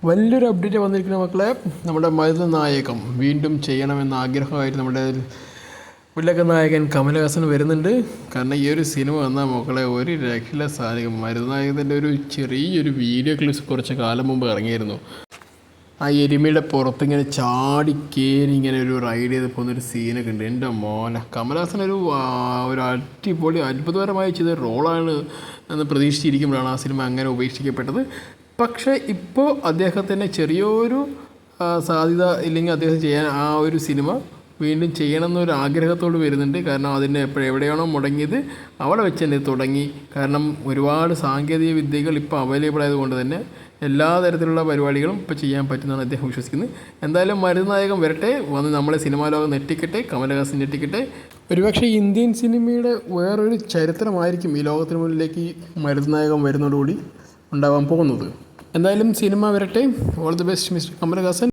വലിയൊരു അപ്ഡേറ്റ് വന്നിരിക്കുന്ന മക്കളെ. നമ്മുടെ മരുതനായകം വീണ്ടും ചെയ്യണമെന്ന ആഗ്രഹമായിട്ട് നമ്മുടെ ഉലക നായകൻ കമലഹാസൻ വരുന്നുണ്ട്. കാരണം ഈ ഒരു സിനിമ വന്നാൽ മക്കളെ ഒരു രക്ഷയില്ല സാധിക്കും. മരുതനായകത്തിൻ്റെ ഒരു ചെറിയൊരു വീഡിയോ ക്ലിപ്സ് കുറച്ച് കാലം മുമ്പ് ഇറങ്ങിയിരുന്നു. ആ എരുമയുടെ പുറത്തിങ്ങനെ ചാടി കയറി ഇങ്ങനെ ഒരു റൈഡ് ചെയ്ത് പോകുന്നൊരു സീനൊക്കെ ഉണ്ട്. എൻ്റെ മോനെ, കമലഹാസൻ ഒരു അടിപൊളി അത്ഭുതകരമായി ചെയ്ത റോളാണ് എന്ന് പ്രതീക്ഷിച്ചിരിക്കുമ്പോഴാണ് ആ സിനിമ അങ്ങനെ ഉപേക്ഷിക്കപ്പെട്ടത്. പക്ഷേ ഇപ്പോൾ അദ്ദേഹത്തിന് ചെറിയൊരു സാധ്യത ഇല്ലെങ്കിൽ അദ്ദേഹം ചെയ്യാൻ ആ ഒരു സിനിമ വീണ്ടും ചെയ്യണമെന്നൊരു ആഗ്രഹത്തോട് വരുന്നുണ്ട്. കാരണം അതിൻ്റെ എവിടെയാണോ മുടങ്ങിയത് അവിടെ വെച്ച് തന്നെ തുടങ്ങി. കാരണം ഒരുപാട് സാങ്കേതിക വിദ്യകൾ ഇപ്പോൾ അവൈലബിൾ ആയതുകൊണ്ട് തന്നെ എല്ലാ തരത്തിലുള്ള പരിപാടികളും ഇപ്പോൾ ചെയ്യാൻ പറ്റുന്നതാണ് അദ്ദേഹം വിശ്വസിക്കുന്നത്. എന്തായാലും മരുതനായകൻ വരട്ടെ, വന്ന് നമ്മളെ സിനിമാ ലോകം നെട്ടിക്കട്ടെ, കമലഹാസൻ നെട്ടിക്കട്ടെ. ഒരുപക്ഷെ ഇന്ത്യൻ സിനിമയുടെ വേറൊരു ചരിത്രമായിരിക്കും ഈ ലോകത്തിന് മുന്നിലേക്ക് മരുതനായകൻ വരുന്നതോടുകൂടി ഉണ്ടാവാൻ പോകുന്നത്. എന്തായാലും സിനിമ വരട്ടെ. All the best mister Kamal Haasan.